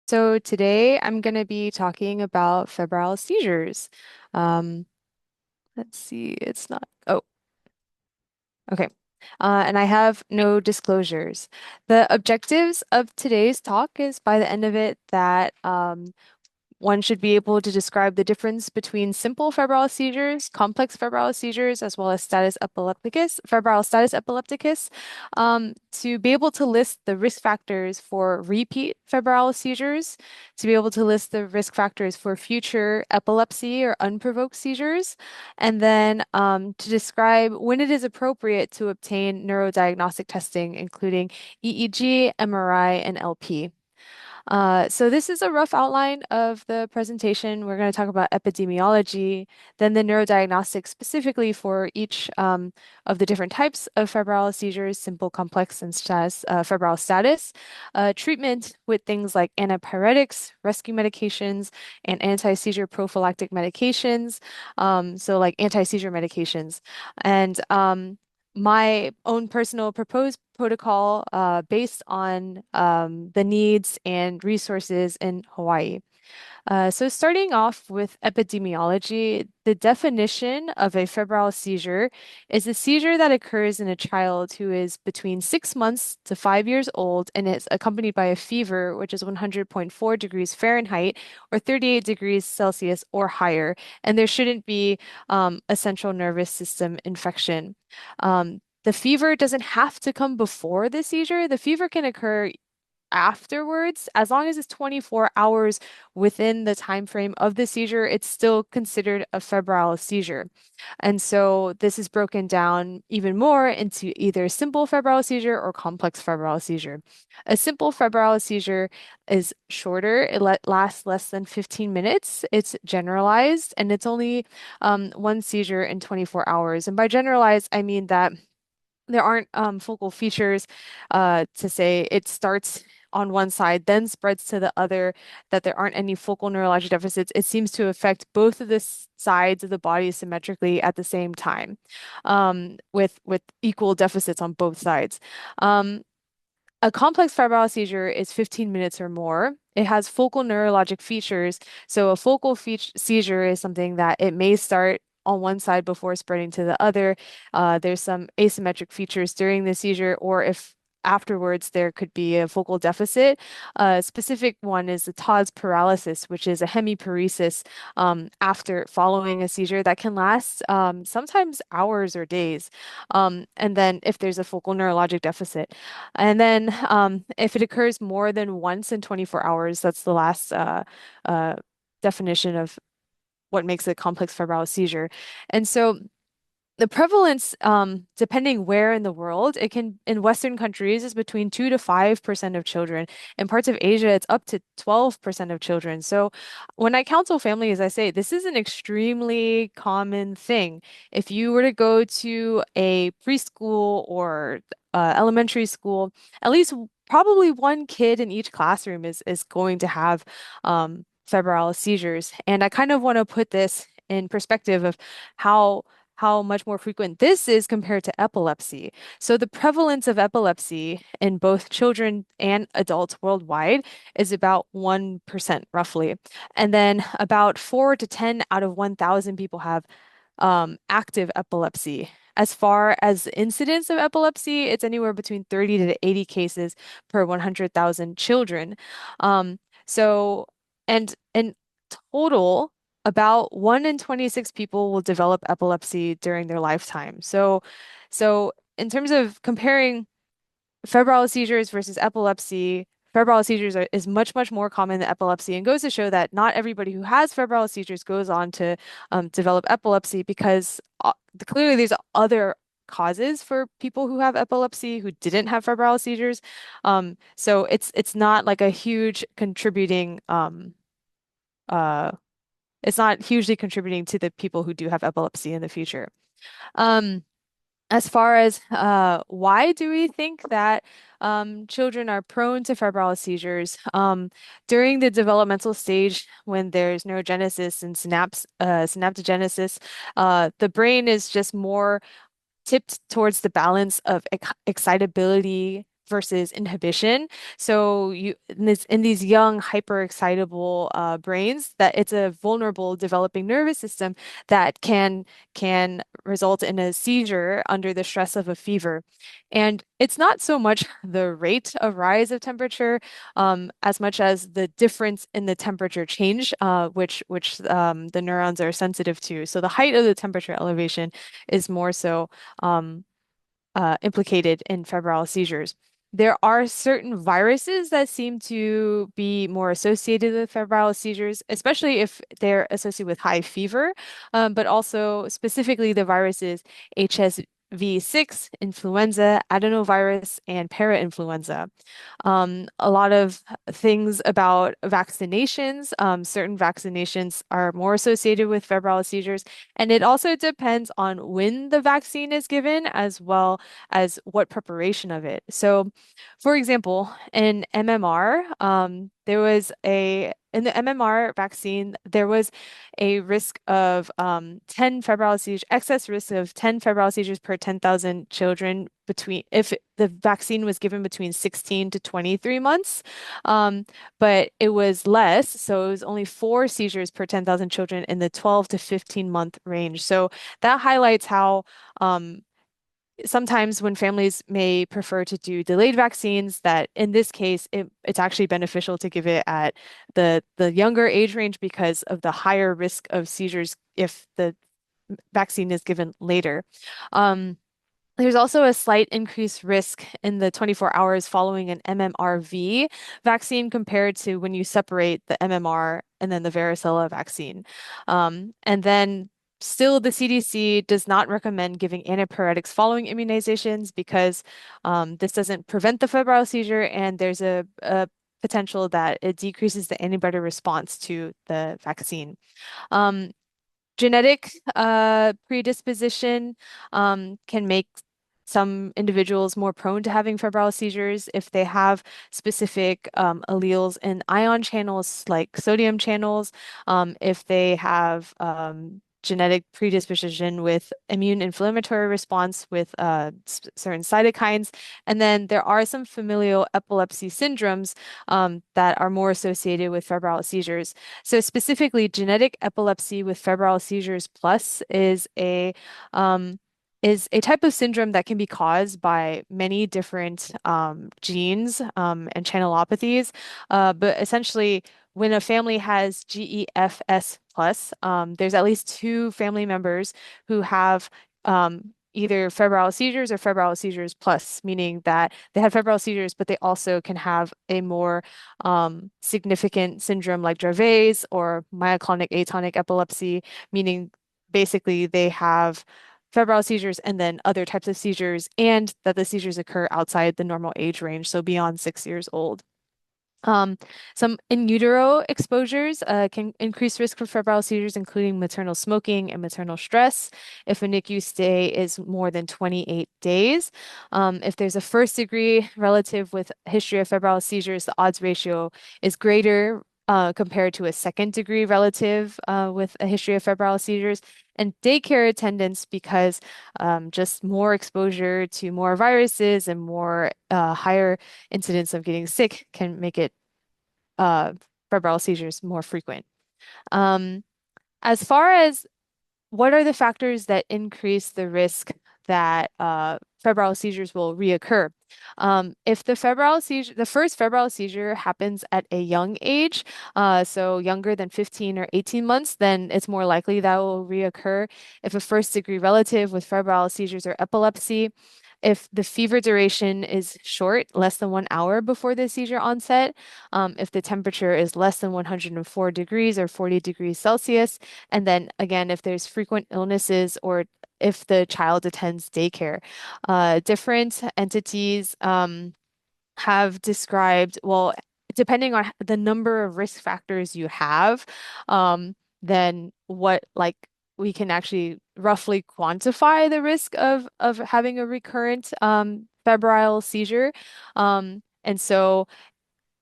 So today I'm going to be talking about febrile seizures. Um, let's see, it's not, oh, okay. And I have no disclosures. The objectives of today's talk is by the end of it that one should be able to describe the difference between simple febrile seizures, complex febrile seizures, as well as status epilepticus, febrile status epilepticus, to be able to list the risk factors for repeat febrile seizures, to be able to list the risk factors for future epilepsy or unprovoked seizures, and then to describe when it is appropriate to obtain neurodiagnostic testing, including EEG, MRI, and LP. So this is a rough outline of the presentation. We're going to talk about epidemiology, then the neurodiagnostics specifically for each of the different types of febrile seizures, simple, complex, and febrile status, treatment with things like antipyretics, rescue medications, and anti-seizure prophylactic medications, so like anti-seizure medications. And my own personal proposed protocol based on the needs and resources in Hawaii. So starting off with epidemiology, the definition of a febrile seizure is a seizure that occurs in a child who is between 6 months to 5 years old and is accompanied by a fever, which is 100.4 degrees Fahrenheit or 38 degrees Celsius or higher. And there shouldn't be a central nervous system infection. The fever doesn't have to come before the seizure. The fever can occur afterwards, as long as it's 24 hours within the time frame of the seizure, it's still considered a febrile seizure. And so this is broken down even more into either simple febrile seizure or complex febrile seizure. A simple febrile seizure is shorter, it lasts less than 15 minutes, it's generalized, and it's only one seizure in 24 hours. And by generalized, I mean that there aren't focal features to say it starts on one side, then spreads to the other, that there aren't any focal neurologic deficits. It seems to affect both of the sides of the body symmetrically at the same time, with equal deficits on both sides. Um, a complex febrile seizure is 15 minutes or more. It has focal neurologic features. So a focal seizure is something that it may start on one side before spreading to the other. There's some asymmetric features during the seizure, or if afterwards there could be a focal deficit. A specific one is the Todd's paralysis, which is a hemiparesis after following a seizure that can last sometimes hours or days. And then if there's a focal neurologic deficit. And then if it occurs more than once in 24 hours, that's the last uh, definition of what makes a complex febrile seizure. And so the prevalence, depending where in the world, it can, in Western countries, is between 2 to 5% of children. In parts of Asia, it's up to 12% of children. So when I counsel families, I say this is an extremely common thing. If you were to go to a preschool or elementary school, at least probably one kid in each classroom is going to have febrile seizures. And I kind of want to put this in perspective of how much more frequent this is compared to epilepsy. So the prevalence of epilepsy in both children and adults worldwide is about 1% roughly. And then about 4 to 10 out of 1,000 people have active epilepsy. As far as the incidence of epilepsy, it's anywhere between 30 to 80 cases per 100,000 children. Um, so, and in total, about 1 in 26 people will develop epilepsy during their lifetime. So in terms of comparing febrile seizures versus epilepsy, febrile seizures is much, much more common than epilepsy and goes to show that not everybody who has febrile seizures goes on to develop epilepsy because clearly there's other causes for people who have epilepsy who didn't have febrile seizures. So it's not like a huge contributing uh it's not hugely contributing to the people who do have epilepsy in the future. Um, as far as why do we think that children are prone to febrile seizures? During the developmental stage, when there's neurogenesis and synaptogenesis, the brain is just more tipped towards the balance of excitability versus inhibition. So you in these young hyperexcitable brains, that it's a vulnerable developing nervous system that can result in a seizure under the stress of a fever. And it's not so much the rate of rise of temperature, as much as the difference in the temperature change, which the neurons are sensitive to. So the height of the temperature elevation is more so um, implicated in febrile seizures. There are certain viruses that seem to be more associated with febrile seizures, especially if they're associated with high fever, but also specifically the viruses HSV6, influenza, adenovirus, and parainfluenza. A lot of things about vaccinations. Certain vaccinations are more associated with febrile seizures, and it also depends on when the vaccine is given as well as what preparation of it. So, for example, in MMR, there was a in the MMR vaccine, there was a risk of 10 febrile seizures, excess risk of 10 febrile seizures per 10,000 children between if the vaccine was given between 16 to 23 months. Um, but it was less, so it was only 4 seizures per 10,000 children in the 12 to 15-month range. So that highlights how sometimes when families may prefer to do delayed vaccines, that in this case, it's actually beneficial to give it at the younger age range because of the higher risk of seizures if the vaccine is given later. Um, there's also a slight increased risk in the 24 hours following an MMRV vaccine compared to when you separate the MMR and then the varicella vaccine. And then still, the CDC does not recommend giving antipyretics following immunizations because this doesn't prevent the febrile seizure, and there's a potential that it decreases the antibody response to the vaccine. Um, Genetic predisposition can make some individuals more prone to having febrile seizures if they have specific alleles in ion channels like sodium channels, if they have genetic predisposition with immune inflammatory response with certain cytokines. And then there are some familial epilepsy syndromes that are more associated with febrile seizures. So specifically, genetic epilepsy with febrile seizures plus um, is a type of syndrome that can be caused by many different genes and channelopathies. But essentially, when a family has GEFS plus, there's at least 2 family members who have either febrile seizures or febrile seizures plus, meaning that they have febrile seizures, but they also can have a more significant syndrome like Dravet's or myoclonic atonic epilepsy, meaning basically they have febrile seizures and then other types of seizures, and that the seizures occur outside the normal age range, so beyond 6 years old. Um, some in utero exposures can increase risk for febrile seizures, including maternal smoking and maternal stress, if a NICU stay is more than 28 days. If there's a first degree relative with history of febrile seizures, the odds ratio is greater compared to a second degree relative with a history of febrile seizures. And daycare attendance, because just more exposure to more viruses and more higher incidence of getting sick can make it uh, febrile seizures more frequent. Um, as far as what are the factors that increase the risk that febrile seizures will reoccur? If the first febrile seizure happens at a young age, so younger than 15 or 18 months, then it's more likely that will reoccur. If a first degree relative with febrile seizures or epilepsy, if the fever duration is short, less than 1 hour before the seizure onset, if the temperature is less than 104 degrees or 40 degrees Celsius, and then again, if there's frequent illnesses or if the child attends daycare. Different entities have described, well, depending on the number of risk factors you have, then what like we can actually roughly quantify the risk of having a recurrent febrile seizure. And so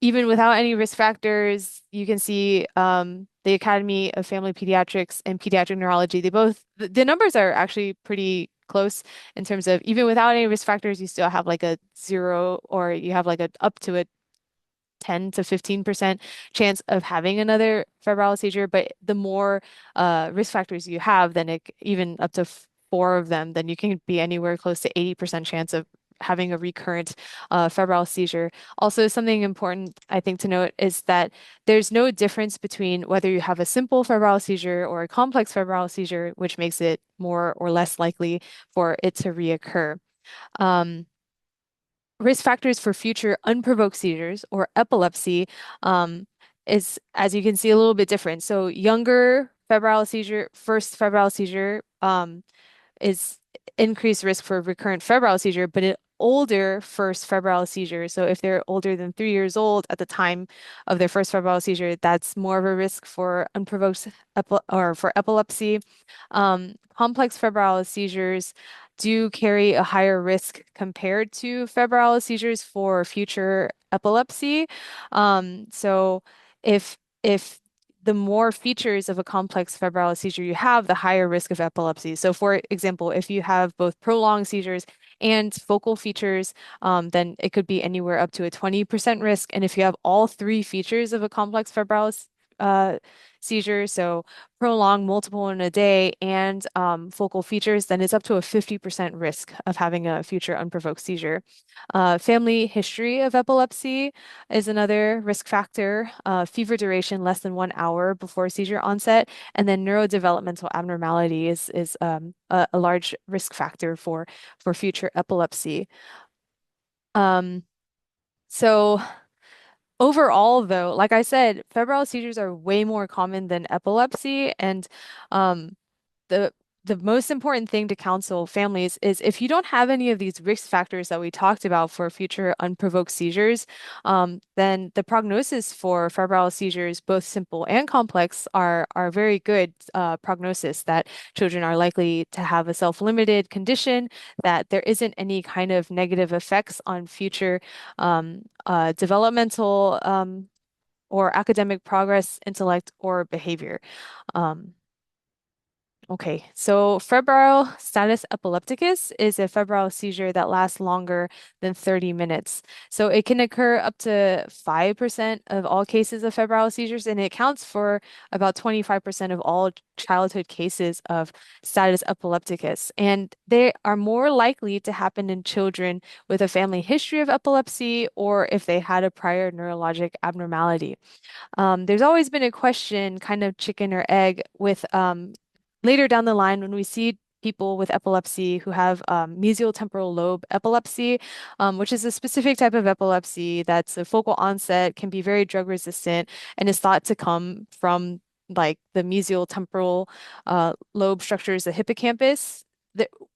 even without any risk factors, you can see the Academy of Family Pediatrics and Pediatric Neurology, the numbers are actually pretty close in terms of even without any risk factors, you still have like a zero or you have like a up to a 10 to 15% chance of having another febrile seizure. But the more risk factors you have, then even up to four of them, then you can be anywhere close to 80% chance of having a recurrent febrile seizure. Also, something important I think to note is that there's no difference between whether you have a simple febrile seizure or a complex febrile seizure, which makes it more or less likely for it to reoccur. Um, Risk factors for future unprovoked seizures or epilepsy is, as you can see, a little bit different. So younger febrile seizure, first febrile seizure, is increased risk for recurrent febrile seizure, but an older first febrile seizure. So if they're older than 3 years old at the time of their first febrile seizure, that's more of a risk for unprovoked or for epilepsy. Complex febrile seizures do carry a higher risk compared to febrile seizures for future epilepsy. So if the more features of a complex febrile seizure you have, the higher risk of epilepsy. So, for example, if you have both prolonged seizures and focal features, then it could be anywhere up to a 20% risk. And if you have all three features of a complex febrile uh, seizure, so prolonged multiple in a day and focal features, then it's up to a 50% risk of having a future unprovoked seizure. Family history of epilepsy is another risk factor. Fever duration less than 1 hour before seizure onset, and then neurodevelopmental abnormality is a large risk factor for future epilepsy. Um, so overall, though, like I said, febrile seizures are way more common than epilepsy, and um, the the most important thing to counsel families is if you don't have any of these risk factors that we talked about for future unprovoked seizures, then the prognosis for febrile seizures, both simple and complex, are very good prognosis that children are likely to have a self-limited condition, that there isn't any kind of negative effects on future developmental or academic progress, intellect, or behavior. Um, Okay, so febrile status epilepticus is a febrile seizure that lasts longer than 30 minutes. So it can occur up to 5% of all cases of febrile seizures, and it accounts for about 25% of all childhood cases of status epilepticus. And they are more likely to happen in children with a family history of epilepsy or if they had a prior neurologic abnormality. There's always been a question, kind of chicken or egg, with later down the line when we see people with epilepsy who have mesial temporal lobe epilepsy, which is a specific type of epilepsy that's a focal onset, can be very drug resistant, and is thought to come from like the mesial temporal lobe structures, the hippocampus.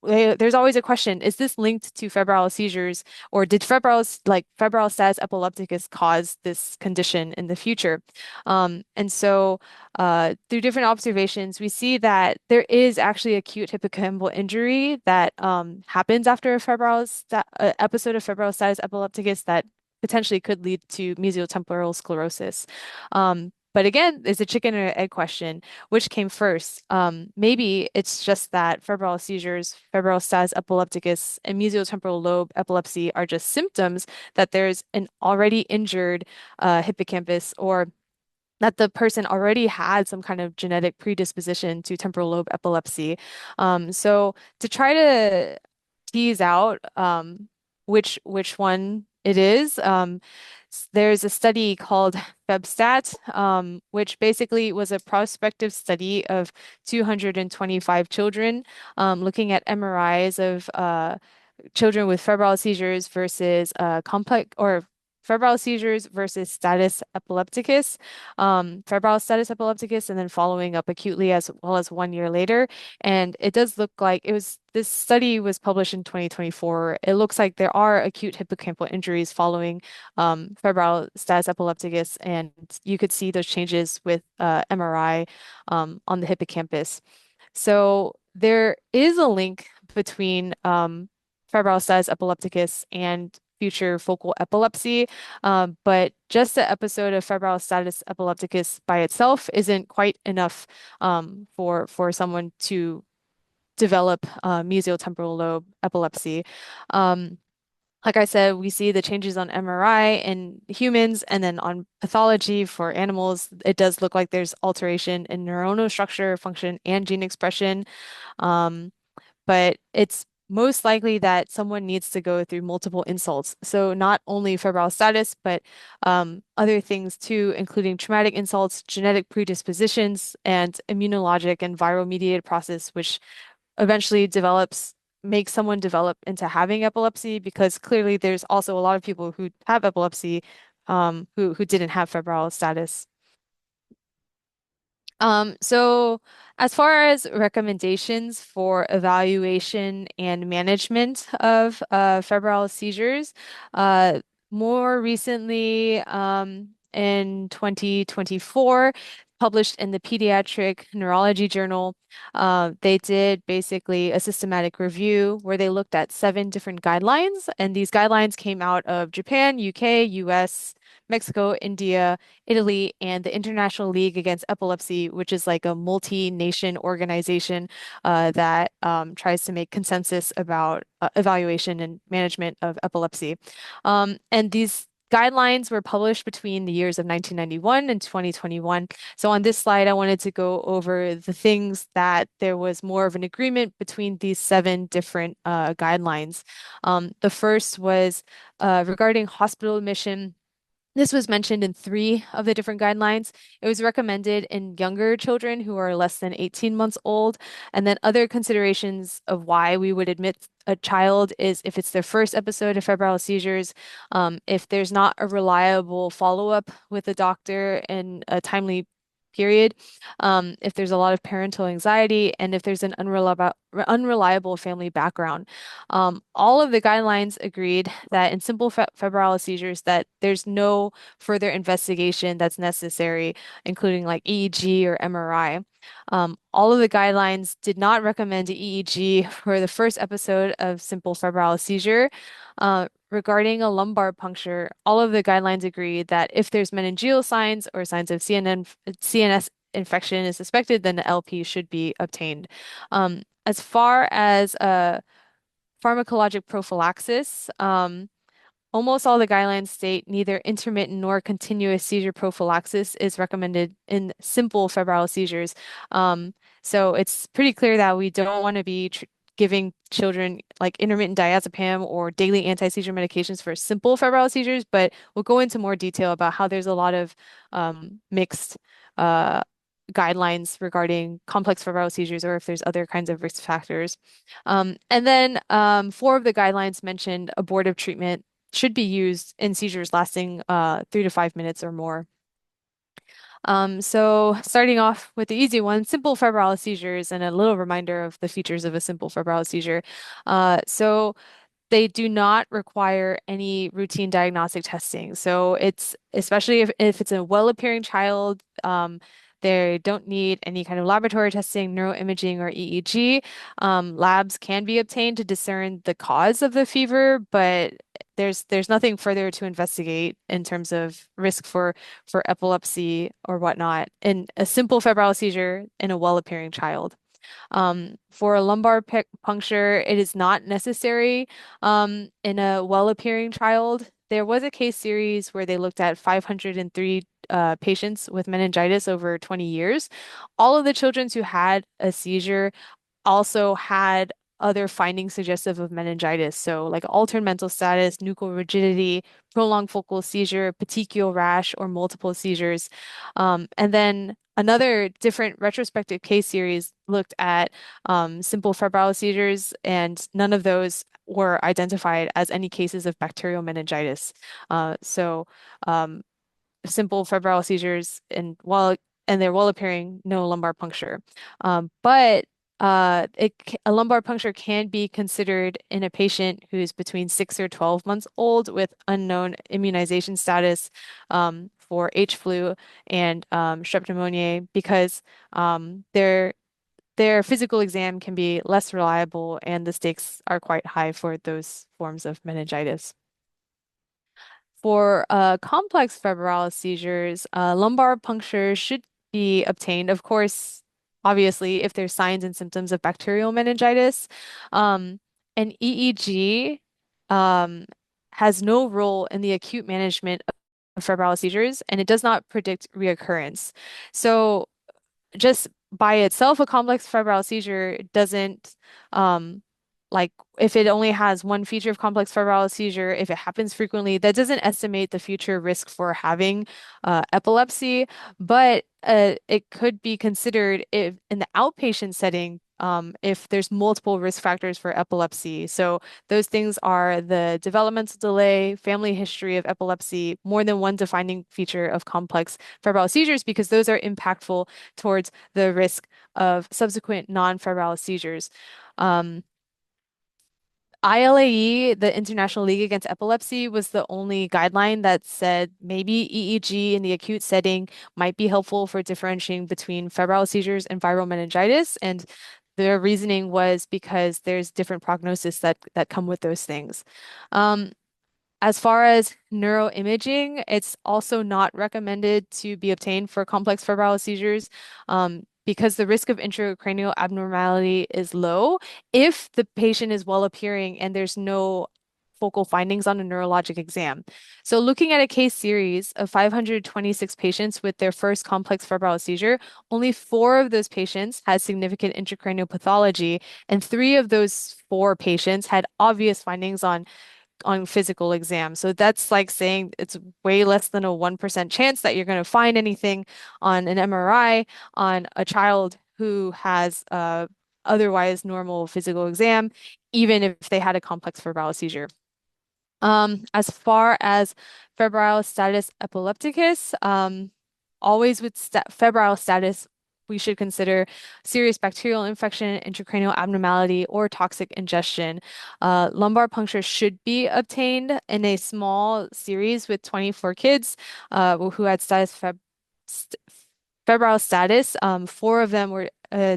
There's always a question, is this linked to febrile seizures, or did febrile status epilepticus cause this condition in the future? And so through different observations, we see that there is actually acute hippocampal injury that happens after a episode of febrile status epilepticus that potentially could lead to mesiotemporal sclerosis. But again, it's a chicken or egg question. Which came first? Maybe it's just that febrile seizures, febrile status epilepticus, and mesiotemporal lobe epilepsy are just symptoms that there's an already injured hippocampus, or that the person already had some kind of genetic predisposition to temporal lobe epilepsy. So to try to tease out which one it is, there's a study called FebStat, which basically was a prospective study of 225 children, looking at MRIs of children with febrile seizures versus complex or febrile seizures versus status epilepticus, febrile status epilepticus, and then following up acutely as well as 1 year later. And it does look like this study was published in 2024. It looks like there are acute hippocampal injuries following febrile status epilepticus, and you could see those changes with MRI on the hippocampus. So there is a link between febrile status epilepticus and future focal epilepsy, but just the episode of febrile status epilepticus by itself isn't quite enough for someone develop mesiotemporal lobe epilepsy. Um, like I said, we see the changes on MRI in humans and then on pathology for animals. It does look like there's alteration in neuronal structure, function, and gene expression. Um, but it's most likely that someone needs to go through multiple insults. So not only febrile status, but other things too, including traumatic insults, genetic predispositions, and immunologic and viral mediated process, which eventually makes someone develop into having epilepsy, because clearly there's also a lot of people who have epilepsy who didn't have febrile status. So as far as recommendations for evaluation and management of febrile seizures, uh, more recently, in 2024, published in the Pediatric Neurology Journal, they did basically a systematic review where they looked at 7 different guidelines, and these guidelines came out of Japan, UK, US, Mexico, India, Italy, and the International League Against Epilepsy, which is like a multi-nation organization that tries to make consensus about evaluation and management of epilepsy. And these guidelines were published between the years of 1991 and 2021. So on this slide, I wanted to go over the things that there was more of an agreement between these 7 different guidelines. The first was regarding hospital admission. This was mentioned in 3 of the different guidelines. It was recommended in younger children who are less than 18 months old. And then other considerations of why we would admit a child is if it's their first episode of febrile seizures, if there's not a reliable follow-up with a doctor in a timely period, if there's a lot of parental anxiety, and if there's an unreliable family background. All of the guidelines agreed that in simple febrile seizures that there's no further investigation that's necessary, including like EEG or MRI. All of the guidelines did not recommend EEG for the first episode of simple febrile seizure. Regarding a lumbar puncture, all of the guidelines agree that if there's meningeal signs or signs of CNS infection is suspected, then the LP should be obtained. As far as pharmacologic prophylaxis, almost all the guidelines state neither intermittent nor continuous seizure prophylaxis is recommended in simple febrile seizures. So it's pretty clear that we don't want to be giving children like intermittent diazepam or daily anti-seizure medications for simple febrile seizures, but we'll go into more detail about how there's a lot of mixed uh, guidelines regarding complex febrile seizures or if there's other kinds of risk factors. And then 4 of the guidelines mentioned abortive treatment should be used in seizures lasting 3 to 5 minutes or more. So starting off with the easy one, simple febrile seizures, and a little reminder of the features of a simple febrile seizure. So they do not require any routine diagnostic testing. So it's especially if it's a well-appearing child, they don't need any kind of laboratory testing, neuroimaging, or EEG. Labs can be obtained to discern the cause of the fever, but there's nothing further to investigate in terms of risk for epilepsy or whatnot in a simple febrile seizure in a well-appearing child. For a lumbar puncture, it is not necessary in a well-appearing child. There was a case series where they looked at 503 patients with meningitis over 20 years. All of the children who had a seizure also had other findings suggestive of meningitis. So like altered mental status, nuchal rigidity, prolonged focal seizure, petechial rash, or multiple seizures. And then another different retrospective case series looked at simple febrile seizures, and none of those were identified as any cases of bacterial meningitis. So um, simple febrile seizures and they're well appearing, no lumbar puncture. But a lumbar puncture can be considered in a patient who's between 6 or 12 months old with unknown immunization status for H flu and strep pneumoniae, because their physical exam can be less reliable and the stakes are quite high for those forms of meningitis. For complex febrile seizures, lumbar puncture should be obtained. Of course, obviously, if there's signs and symptoms of bacterial meningitis. Um, and EEG um, has no role in the acute management of febrile seizures, and it does not predict reoccurrence. So just by itself, a complex febrile seizure doesn't um like if it only has one feature of complex febrile seizure, if it happens frequently, that doesn't estimate the future risk for having epilepsy, but it could be considered if in the outpatient setting. If there's multiple risk factors for epilepsy. So those things are the developmental delay, family history of epilepsy, more than one defining feature of complex febrile seizures, because those are impactful towards the risk of subsequent non-febrile seizures. Um, ILAE, the International League Against Epilepsy, was the only guideline that said maybe EEG in the acute setting might be helpful for differentiating between febrile seizures and viral meningitis. And their reasoning was because there's different prognosis that come with those things. Um, as far as neuroimaging, it's also not recommended to be obtained for complex febrile seizures because the risk of intracranial abnormality is low if the patient is well appearing and there's no focal findings on a neurologic exam. So, looking at a case series of 526 patients with their first complex febrile seizure, only four of those patients had significant intracranial pathology, and three of those four patients had obvious findings on physical exam. So that's like saying it's way less than a 1% chance that you're going to find anything on an MRI on a child who has otherwise normal physical exam, even if they had a complex febrile seizure. As far as febrile status epilepticus, always with febrile status, we should consider serious bacterial infection, intracranial abnormality, or toxic ingestion. Lumbar puncture should be obtained in a small series with 24 kids who had st febrile status. Four of them were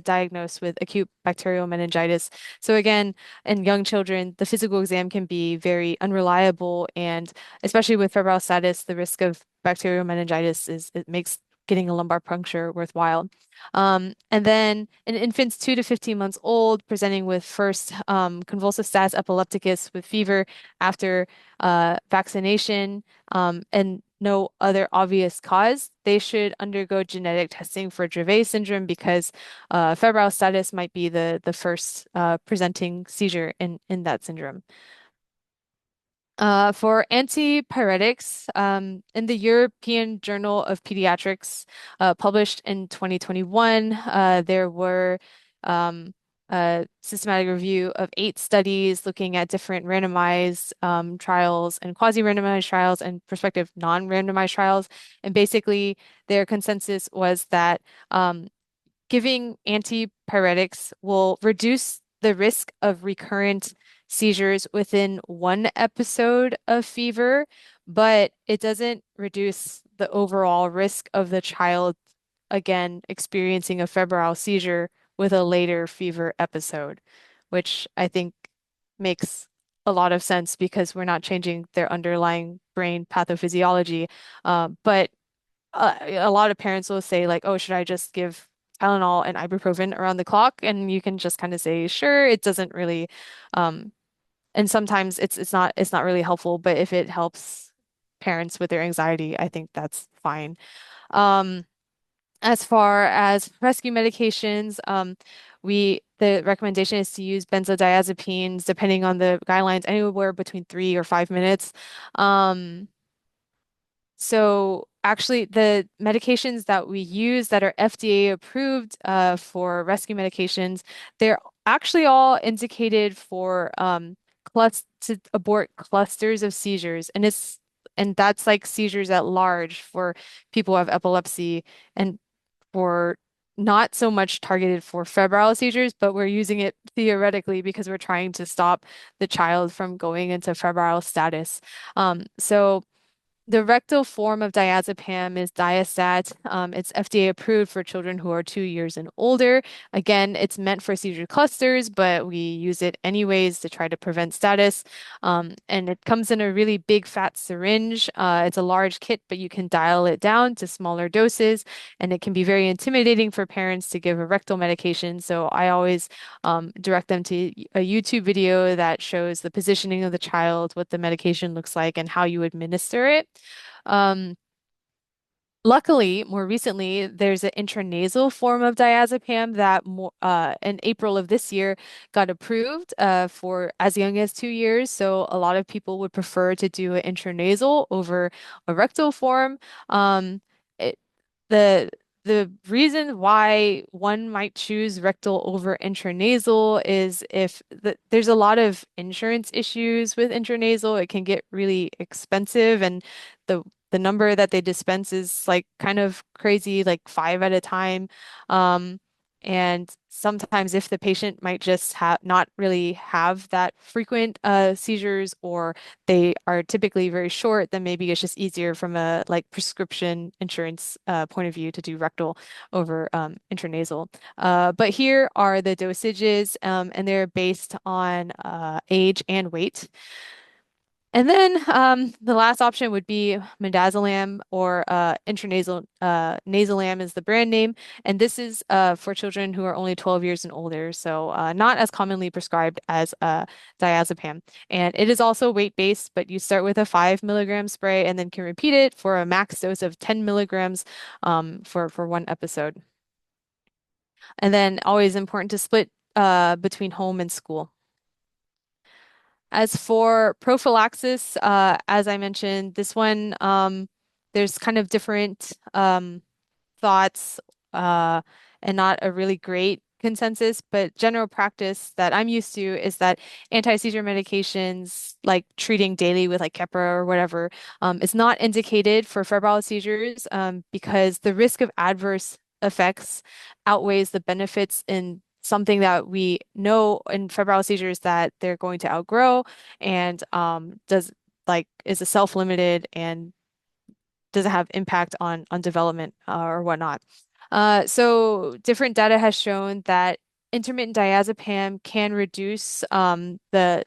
diagnosed with acute bacterial meningitis. So again, in young children, the physical exam can be very unreliable, and especially with febrile status, the risk of bacterial meningitis is it makes getting a lumbar puncture worthwhile. And then in infants 2 to 15 months old, presenting with first convulsive status epilepticus with fever after vaccination and no other obvious cause, they should undergo genetic testing for Dravet syndrome because febrile status might be the first presenting seizure in that syndrome. For antipyretics, in the European Journal of Pediatrics, published in 2021, there were a systematic review of 8 studies looking at different randomized trials and quasi-randomized trials and prospective non-randomized trials. And basically, their consensus was that giving antipyretics will reduce the risk of recurrent seizures within one episode of fever, but it doesn't reduce the overall risk of the child again experiencing a febrile seizure with a later fever episode, which I think makes a lot of sense because we're not changing their underlying brain pathophysiology. But a lot of parents will say like, "Oh, should I just give Tylenol and ibuprofen around the clock?" And you can just kind of say, "Sure." It doesn't really, um, and sometimes it's not really helpful. But if it helps parents with their anxiety, I think that's fine. Um, as far as rescue medications, the recommendation is to use benzodiazepines, depending on the guidelines, anywhere between 3 or 5 minutes. Um, so actually, the medications that we use that are FDA approved for rescue medications, they're actually all indicated for clus to abort clusters of seizures, and that's like seizures at large for people who have epilepsy and for not so much targeted for febrile seizures, but we're using it theoretically because we're trying to stop the child from going into febrile status. So The rectal form of diazepam is Diastat. It's FDA approved for children who are 2 years and older. Again, it's meant for seizure clusters, but we use it anyways to try to prevent status. And it comes in a really big fat syringe. It's a large kit, but you can dial it down to smaller doses, and it can be very intimidating for parents to give a rectal medication. So I always direct them to a YouTube video that shows the positioning of the child, what the medication looks like, and how you administer it. Um, Luckily, more recently, there's an intranasal form of diazepam that in April of this year got approved for as young as 2 years. So a lot of people would prefer to do an intranasal over a rectal form. Um, it, the the reason why one might choose rectal over intranasal is if there's a lot of insurance issues with intranasal. It can get really expensive, and the the number that they dispense is like kind of crazy, like five at a time. Um, and sometimes if the patient might just have not really have that frequent seizures, or they are typically very short, then maybe it's just easier from a like prescription insurance point of view to do rectal over intranasal. But here are the dosages, and they're based on age and weight. And then the last option would be midazolam or intranasal nasolam is the brand name. And this is for children who are only 12 years and older, so not as commonly prescribed as diazepam. And it is also weight-based, but you start with a 5 milligram spray and then can repeat it for a max dose of 10 milligrams for one episode. And then always important to split between home and school. As for prophylaxis, as I mentioned, this one, there's kind of different thoughts and not a really great consensus, but general practice that I'm used to is that anti-seizure medications, like treating daily with like Keppra or whatever, is not indicated for febrile seizures because the risk of adverse effects outweighs the benefits in something that we know in febrile seizures that they're going to outgrow and does like is a self-limited and doesn't have impact on development or whatnot. So different data has shown that intermittent diazepam can reduce the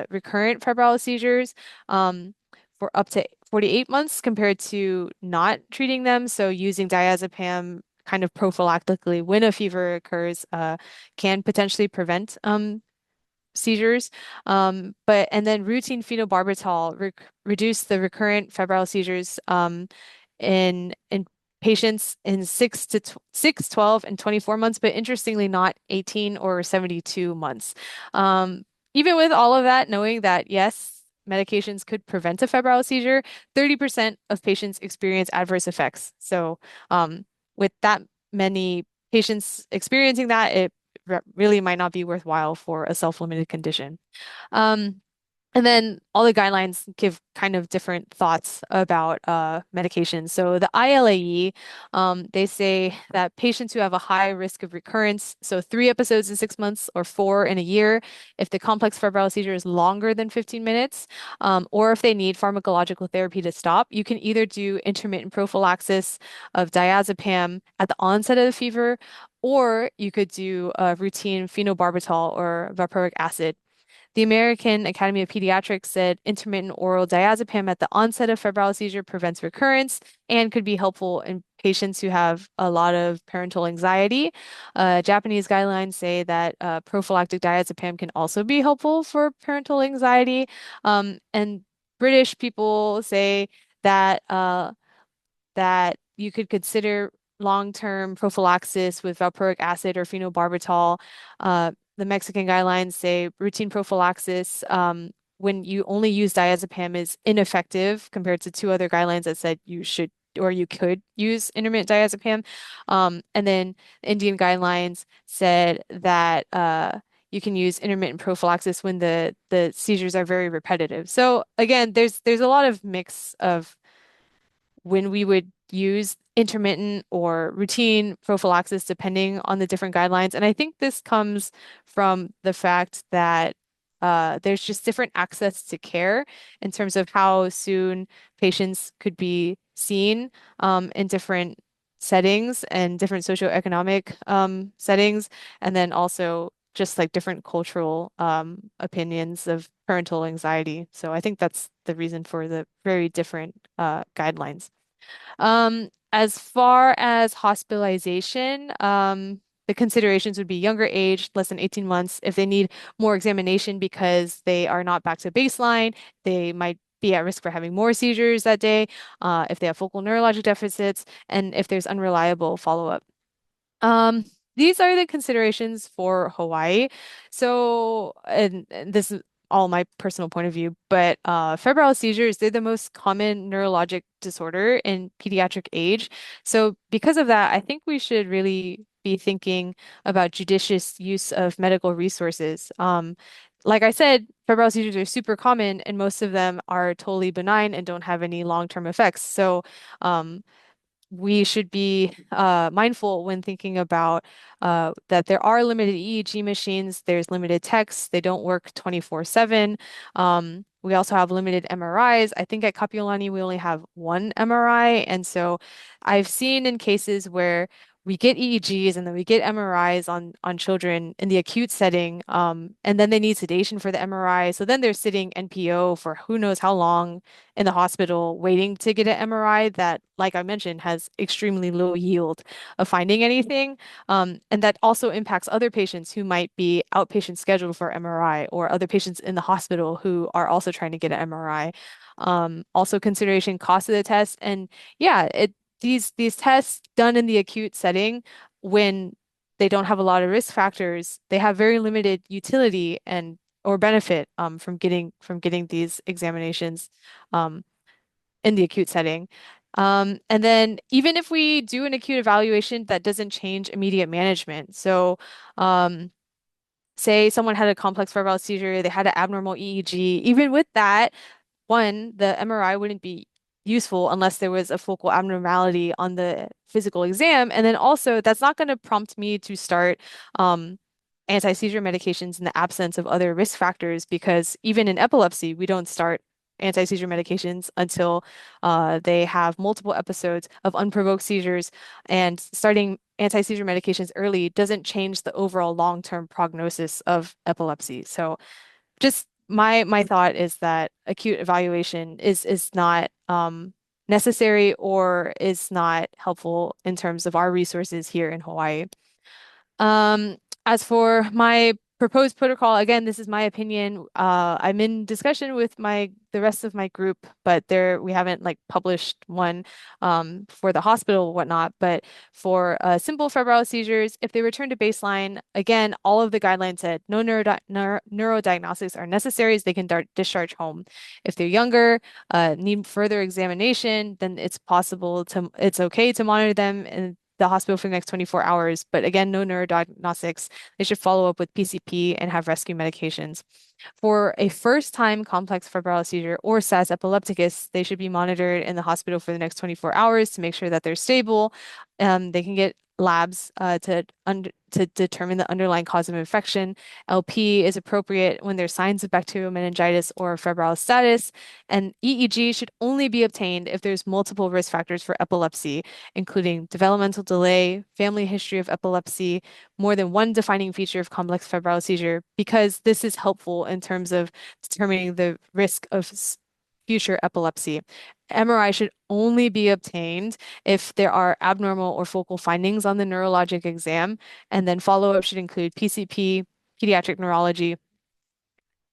recurrent febrile seizures for up to 48 months compared to not treating them. So using diazepam kind of prophylactically when a fever occurs can potentially prevent seizures. But and then routine phenobarbital reduce the recurrent febrile seizures in patients in 6, 12, and 24 months, but interestingly not 18 or 72 months. Even with all of that, knowing that yes, medications could prevent a febrile seizure, 30% of patients experience adverse effects. So with that many patients experiencing that, it really might not be worthwhile for a self-limited condition. Um, and then all the guidelines give kind of different thoughts about medications. So the ILAE, they say that patients who have a high risk of recurrence, so 3 episodes in 6 months or 4 in a year, if the complex febrile seizure is longer than 15 minutes, or if they need pharmacological therapy to stop, you can either do intermittent prophylaxis of diazepam at the onset of the fever, or you could do routine phenobarbital or valproic acid. The American Academy of Pediatrics said intermittent oral diazepam at the onset of febrile seizure prevents recurrence and could be helpful in patients who have a lot of parental anxiety. Japanese guidelines say that prophylactic diazepam can also be helpful for parental anxiety. And British people say that that you could consider long-term prophylaxis with valproic acid or phenobarbital. The Mexican guidelines say routine prophylaxis when you only use diazepam is ineffective compared to two other guidelines that said you should or you could use intermittent diazepam. And then the Indian guidelines said that you can use intermittent prophylaxis when the seizures are very repetitive. So again, there's a lot of mix of when we would use intermittent or routine prophylaxis depending on the different guidelines. And I think this comes from the fact that there's just different access to care in terms of how soon patients could be seen in different settings and different socioeconomic settings, and then also just like different cultural opinions of parental anxiety. So I think that's the reason for the very different guidelines. As far as hospitalization, the considerations would be younger age, less than 18 months. If they need more examination because they are not back to baseline, they might be at risk for having more seizures that day, if they have focal neurologic deficits, and if there's unreliable follow-up. Um, these are the considerations for Hawaii. So, and this is all my personal point of view, but febrile seizures, they're the most common neurologic disorder in pediatric age. So, because of that, I think we should really be thinking about judicious use of medical resources. Like I said, febrile seizures are super common, and most of them are totally benign and don't have any long-term effects. So, um, we should be mindful when thinking about that there are limited EEG machines, there's limited techs, they don't work 24/7. We also have limited MRIs. I think at Kapiolani we only have one MRI. And so I've seen in cases where we get EEGs and then we get MRIs on children in the acute setting, and then they need sedation for the MRI. So then they're sitting NPO for who knows how long in the hospital waiting to get an MRI that, like I mentioned, has extremely low yield of finding anything. And that also impacts other patients who might be outpatient scheduled for MRI or other patients in the hospital who are also trying to get an MRI. Also consideration cost of the test. And yeah, these tests done in the acute setting when they don't have a lot of risk factors, they have very limited utility and or benefit from getting these examinations um, in the acute setting. And then even if we do an acute evaluation, that doesn't change immediate management. So um, say someone had a complex febrile seizure, they had an abnormal EEG. Even with that, one, the MRI wouldn't be useful unless there was a focal abnormality on the physical exam. And then also, that's not going to prompt me to start anti-seizure medications in the absence of other risk factors, because even in epilepsy, we don't start anti-seizure medications until they have multiple episodes of unprovoked seizures. And starting anti-seizure medications early doesn't change the overall long-term prognosis of epilepsy. So just my thought is that acute evaluation is not necessary or is not helpful in terms of our resources here in Hawaii. Um, as for my proposed protocol, again, this is my opinion. I'm in discussion with the rest of my group, but we haven't like published one for the hospital or whatnot. But for simple febrile seizures, if they return to baseline, again, all of the guidelines said no neurodiagnostics are necessary, as they can discharge home. If they're younger, need further examination, then it's okay to monitor them in the hospital for the next 24 hours. But again, no neurodiagnostics. They should follow up with PCP and have rescue medications. For a first-time complex febrile seizure or SAS epilepticus, they should be monitored in the hospital for the next 24 hours to make sure that they're stable. They can get labs to determine the underlying cause of infection. LP is appropriate when there's signs of bacterial meningitis or febrile status, and EEG should only be obtained if there's multiple risk factors for epilepsy, including developmental delay, family history of epilepsy, more than one defining feature of complex febrile seizure, because this is helpful in terms of determining the risk of future epilepsy. MRI should only be obtained if there are abnormal or focal findings on the neurologic exam, and then follow-up should include PCP, pediatric neurology,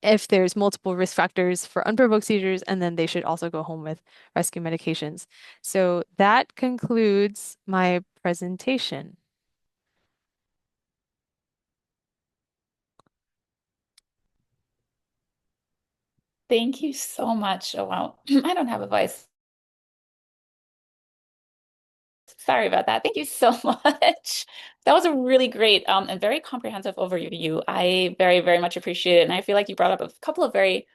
if there's multiple risk factors for unprovoked seizures, and then they should also go home with rescue medications. So that concludes my presentation. Thank you so much. Oh, wow. I don't have a voice. Sorry about that. Thank you so much. That was a really great and very comprehensive overview. I very, very much appreciate it. And I feel like you brought up a couple of very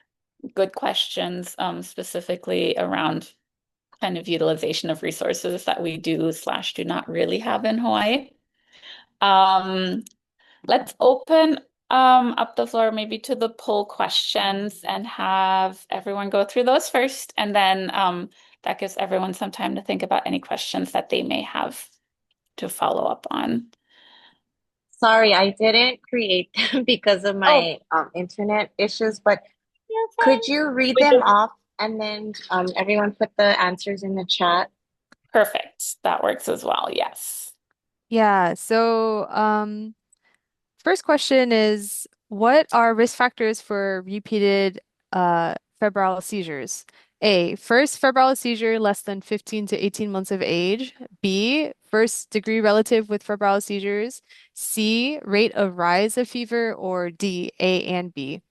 good questions, specifically around kind of utilization of resources that we do/do not really have in Hawaii. Um, let's open up the floor maybe to the poll questions and have everyone go through those first, and then that gives everyone some time to think about any questions that they may have to follow up on. Sorry, I didn't create them because of Oh, my internet issues, but you're could fine. you read We them just off and then everyone put the answers in the chat? Perfect. That works as well. Yes. Yeah, so first question is, what are risk factors for repeated febrile seizures? A, first febrile seizure less than 15 to 18 months of age. B, first degree relative with febrile seizures. C, rate of rise of fever, or D, A and B.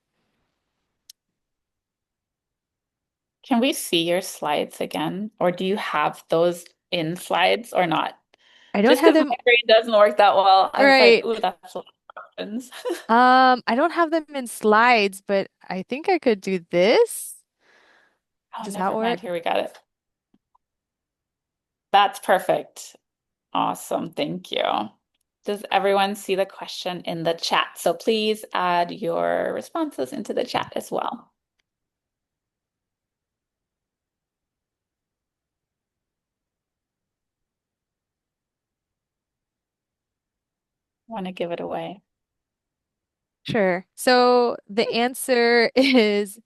Can we see your slides again, or do you have those in slides or not? I don't Just have because them my brain doesn't work that well, I was like, right. ooh, that's a lot of questions. I don't have them in slides, but I think I could do this. Oh, Does that never work? mind. Here we got it. That's perfect. Awesome. Thank you. Does everyone see the question in the chat? So please add your responses into the chat as well. Want to give it away. Sure. So the answer is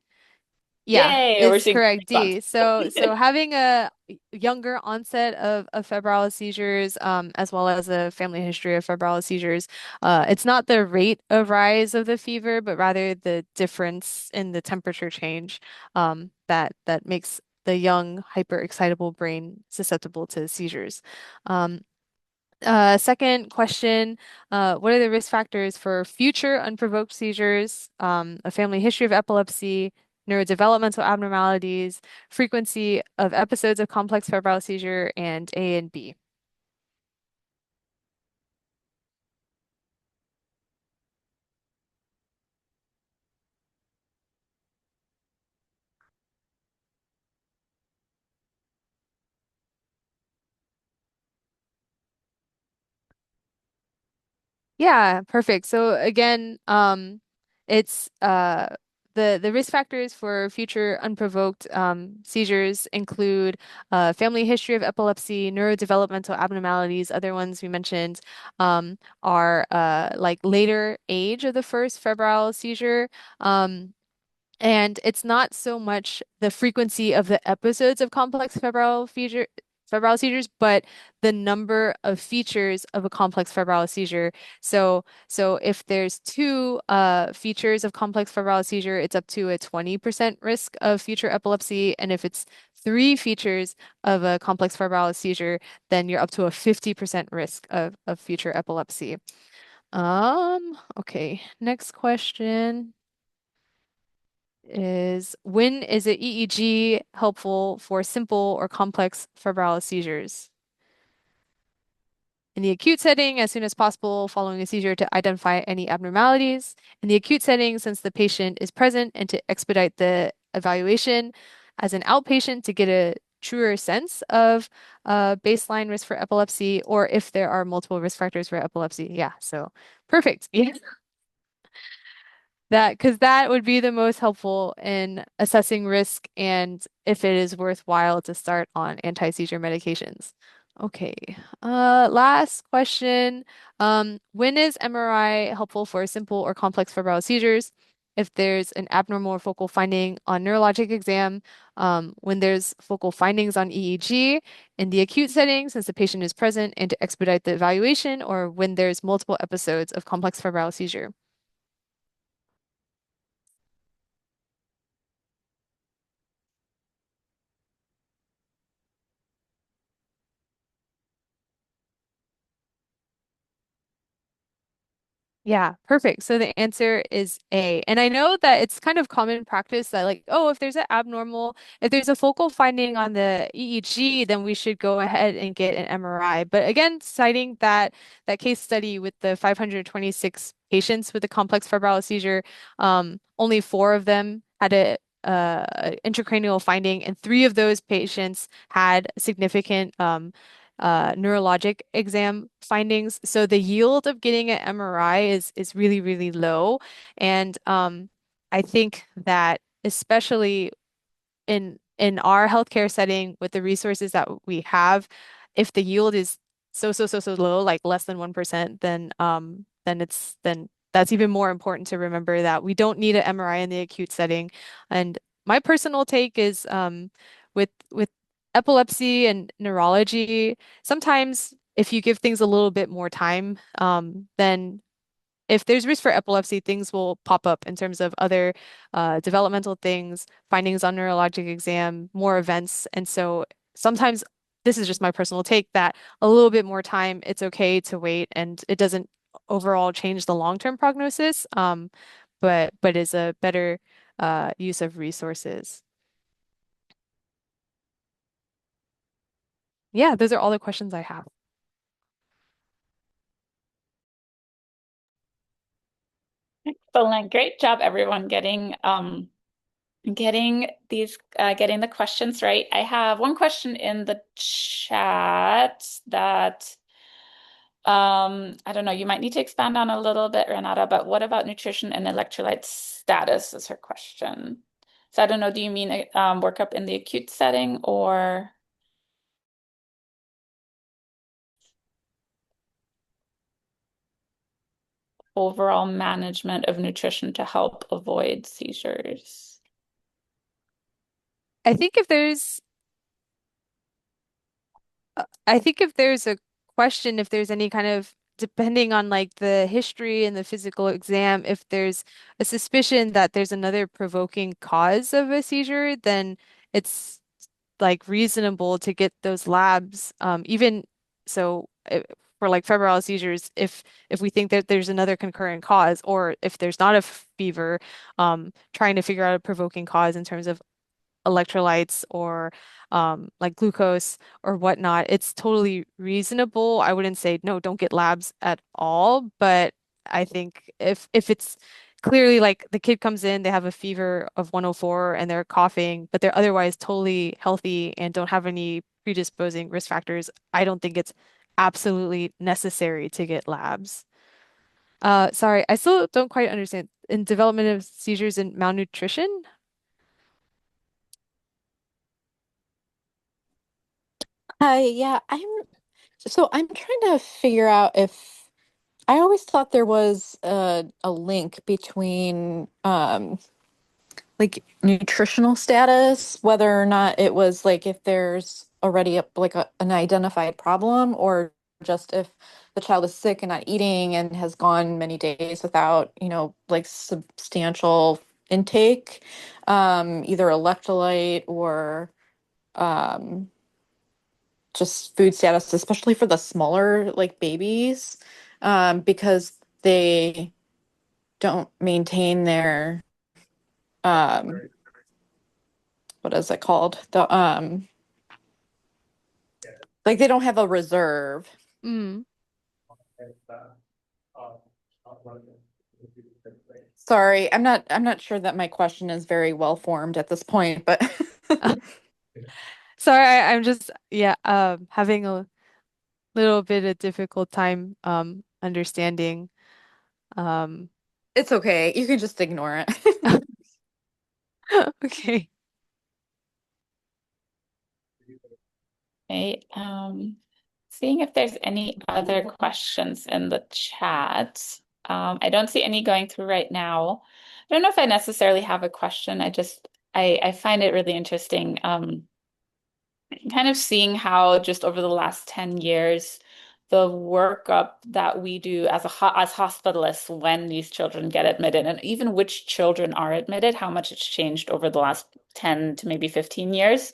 yeah, Yay, we're is seeing correct. responses. D. So having a younger onset of febrile seizures, as well as a family history of febrile seizures, it's not the rate of rise of the fever, but rather the difference in the temperature change, that makes the young hyperexcitable brain susceptible to seizures. Um, Second question, what are the risk factors for future unprovoked seizures, a family history of epilepsy, neurodevelopmental abnormalities, frequency of episodes of complex febrile seizure, and A and B? Yeah, perfect. So again, it's the risk factors for future unprovoked seizures include family history of epilepsy, neurodevelopmental abnormalities. Other ones we mentioned are like later age of the first febrile seizure. And it's not so much the frequency of the episodes of complex febrile seizures, but the number of features of a complex febrile seizure. So if there's two features of complex febrile seizure, it's up to a 20% risk of future epilepsy. And if it's three features of a complex febrile seizure, then you're up to a 50% risk of future epilepsy. Okay, next question is, when is an EEG helpful for simple or complex febrile seizures? In the acute setting, as soon as possible following a seizure to identify any abnormalities. In the acute setting, since the patient is present and to expedite the evaluation. As an outpatient to get a truer sense of baseline risk for epilepsy, or if there are multiple risk factors for epilepsy. Yeah, so perfect. Yeah. That, because that would be the most helpful in assessing risk and if it is worthwhile to start on anti-seizure medications. Okay. Last question. When is MRI helpful for simple or complex febrile seizures? If there's an abnormal focal finding on neurologic exam, when there's focal findings on EEG, in the acute setting, since the patient is present and to expedite the evaluation, or when there's multiple episodes of complex febrile seizure. Yeah, perfect. So the answer is A. And I know that it's kind of common practice that like, oh, if there's a focal finding on the EEG, then we should go ahead and get an MRI. But again, citing that case study with the 526 patients with a complex febrile seizure, only four of them had a intracranial finding, and three of those patients had significant neurologic exam findings. So the yield of getting an MRI is really, really low. And I think that especially in our healthcare setting with the resources that we have, if the yield is so low, like less than 1%, then that's even more important to remember that we don't need an MRI in the acute setting. And my personal take is with epilepsy and neurology, sometimes if you give things a little bit more time, then if there's risk for epilepsy, things will pop up in terms of other developmental things, findings on neurologic exam, more events. And so sometimes this is just my personal take that a little bit more time, it's okay to wait and it doesn't overall change the long-term prognosis, but is a better use of resources. Yeah, those are all the questions I have. Excellent. Great job, everyone, getting the questions right. I have one question in the chat that I don't know, you might need to expand on a little bit, Renata, but what about nutrition and electrolyte status is her question. So I don't know, do you mean workup in the acute setting or overall management of nutrition to help avoid seizures? I think if there's I think if there's a question, if there's any kind of, depending on like the history and the physical exam, if there's a suspicion that there's another provoking cause of a seizure, then it's like reasonable to get those labs. Even so, for like febrile seizures, if we think that there's another concurrent cause, or if there's not a fever, trying to figure out a provoking cause in terms of electrolytes or like glucose or whatnot, it's totally reasonable. I wouldn't say no, don't get labs at all, but I think if it's clearly like the kid comes in, they have a fever of 104 and they're coughing, but they're otherwise totally healthy and don't have any predisposing risk factors, I don't think it's absolutely necessary to get labs. Sorry, I still don't quite understand. In development of seizures and malnutrition? Hi, yeah, I'm trying to figure out if I always thought there was a link between like nutritional status, whether or not it was like if there's already an identified problem or just if the child is sick and not eating and has gone many days without, like substantial intake, either electrolyte or um just food status, especially for the smaller like babies, because they don't maintain their um, what is it called? Like they don't have a reserve. Mm. Sorry, I'm not sure that my question is very well formed at this point, but Sorry, I'm just yeah, having a little bit of difficult time understanding. Um it's okay. You can just ignore it. okay. Okay, seeing if there's any other questions in the chat. I don't see any going through right now. I don't know if I necessarily have a question. I find it really interesting. Kind of seeing how just over the last 10 years, the workup that we do as as hospitalists when these children get admitted, and even which children are admitted, how much it's changed over the last 10 to maybe 15 years.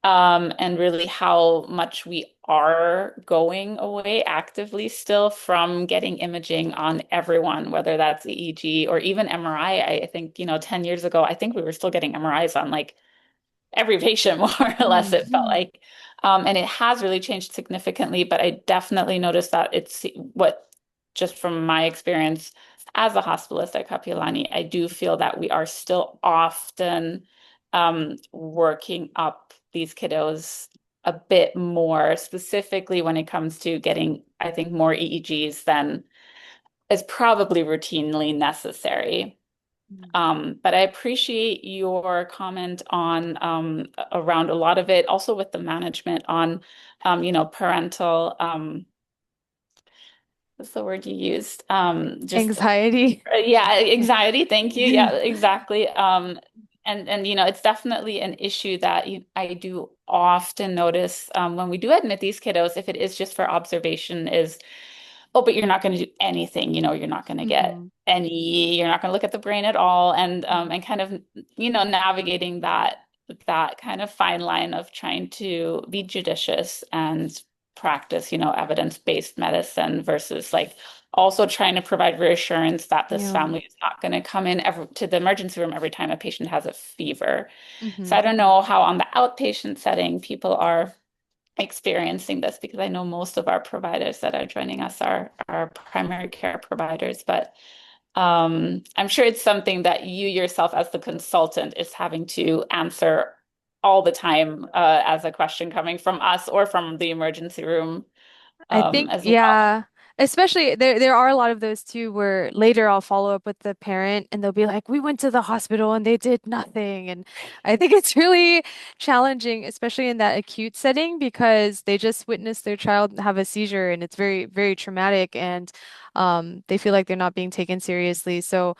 And really how much we are going away actively still from getting imaging on everyone, whether that's EEG or even MRI. I think, 10 years ago, I think we were still getting MRIs on like every patient, more or less, it felt Mm. like. And it has really changed significantly, but I definitely noticed that just from my experience as a hospitalist at Kapiolani, I do feel that we are still often working up these kiddos a bit more, specifically when it comes to getting, I think, more EEGs than is probably routinely necessary. Mm. But I appreciate your comment on around a lot of it, also with the management on, parental, what's the word you used? Just Anxiety. yeah, Yeah. anxiety. Thank you. Yeah, exactly. And it's definitely an issue that I do often notice when we do admit these kiddos, if it is just for observation, is oh, but you're not going to do anything. You're not going to get Hmm. you're not going to look at the brain at all, and kind of navigating that kind of fine line of trying to be judicious and practice evidence-based medicine versus like also trying to provide reassurance that this Yeah. family is not going to come in to the emergency room every time a patient has a fever. So Hmm. I don't know how on the outpatient setting people are experiencing this because I know most of our providers that are joining us are primary care providers, but I'm sure it's something that you yourself as the consultant is having to answer all the time as a question coming from us or from the emergency room I think, as well. yeah, especially there are a lot of those too where later I'll follow up with the parent and they'll be like, we went to the hospital and they did nothing. And I think it's really challenging, especially in that acute setting, because they just witnessed their child have a seizure and it's very, very traumatic and they feel like they're not being taken seriously. So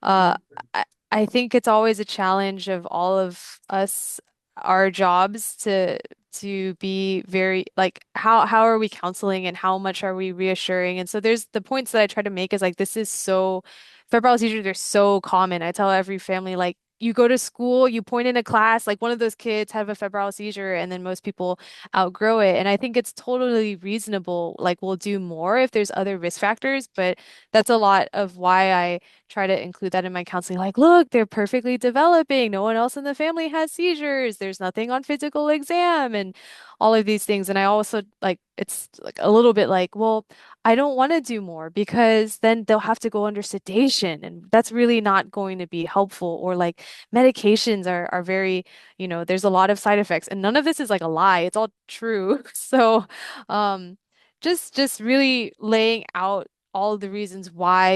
uh I, I think it's always a challenge of all of us, our jobs to be very like how are we counseling and how much are we reassuring? And so there's the points that I try to make is like this is so febrile seizures are so common. I tell every family like you go to school, you point in a class, like one of those kids have a febrile seizure, and then most people outgrow it. And I think it's totally reasonable. Like we'll do more if there's other risk factors, but that's a lot of why I try to include that in my counseling. Like, look, they're perfectly developing. No one else in the family has seizures. There's nothing on physical exam and all of these things. And I also like, it's like a little bit like, well, I don't want to do more because then they'll have to go under sedation. And that's really not going to be helpful. Or like medications are very, there's a lot of side effects. And none of this is like a lie. It's all true. So, um, just really laying out all the reasons why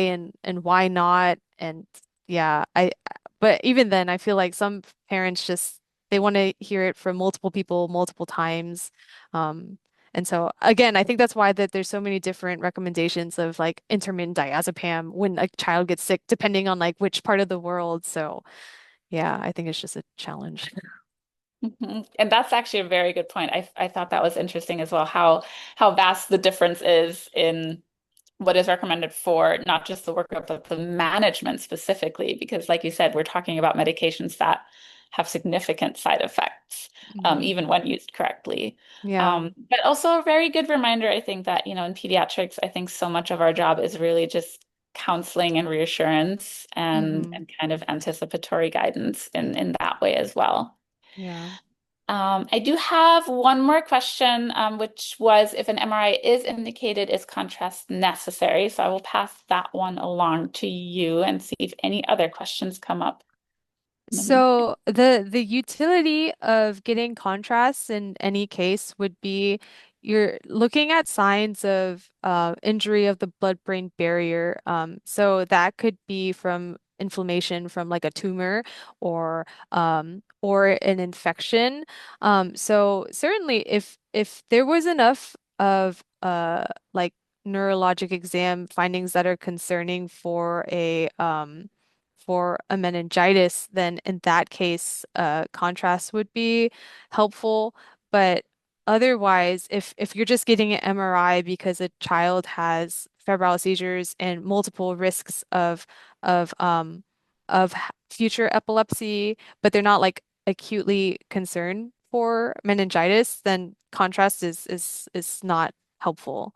and why not and yeah I but even then I feel like some parents just they want to hear it from multiple people multiple times um and so again I think that's why that there's so many different recommendations of like intermittent diazepam when a child gets sick depending on like which part of the world so yeah I think it's just a challenge. Mhm. And that's actually a very good point. I thought that was interesting as well, how vast the difference is in what is recommended for not just the workup, but the management specifically, because like you said, we're talking about medications that have significant side effects, Hmm. even when used correctly. Yeah. But also a very good reminder, I think that, in pediatrics, I think so much of our job is really just counseling and reassurance Hmm. and kind of anticipatory guidance in that way as well. Yeah. I do have one more question, which was if an MRI is indicated, is contrast necessary? So I will pass that one along to you and see if any other questions come up in the meantime. So the utility of getting contrast in any case would be you're looking at signs of injury of the blood-brain barrier. So that could be from inflammation from like a tumor or an infection. So certainly if there was enough of like neurologic exam findings that are concerning for a meningitis, then in that case, contrast would be helpful. But otherwise, if you're just getting an MRI because a child has febrile seizures and multiple risks of future epilepsy, but they're not like acutely concerned for meningitis, then contrast is not helpful.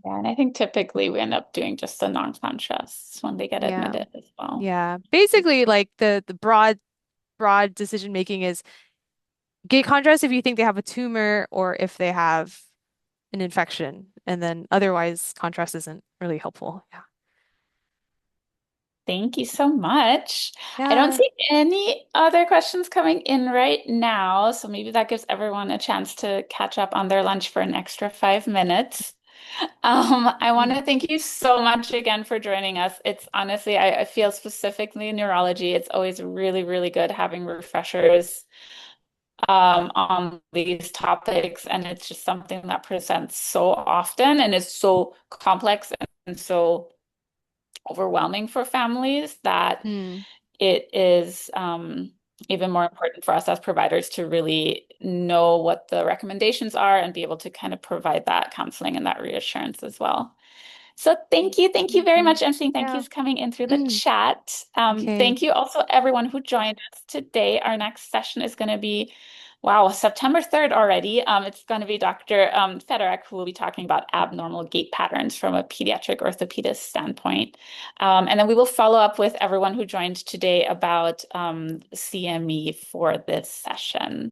Yeah, and I think typically we end up doing just the non-contrasts when they get Yeah. admitted as well. Yeah. Basically, like the broad decision making is get contrast if you think they have a tumor or if they have an infection, and then otherwise contrast isn't really helpful. Yeah. Thank you so much. I don't Yeah. see any other questions coming in right now, so maybe that gives everyone a chance to catch up on their lunch for an extra 5 minutes. I want Mm. to thank you so much again for joining us. It's honestly, I feel specifically in neurology, it's always really, really good having refreshers on these topics, and it's just something that presents so often and is so complex and so overwhelming for families that Mm. it is even more important for us as providers to really know what the recommendations are and be able to kind of provide that counseling and that reassurance as well. So thank you. Thank you very Mhm. much. I'm seeing thank Yeah. yous coming in through the chat. Okay. Thank you also everyone who joined us today. Our next session is going to be, wow, September 3rd already. It's going to be Dr. Fedorek who will be talking about abnormal gait patterns from a pediatric orthopedist standpoint. And then we will follow up with everyone who joined today about CME for this session.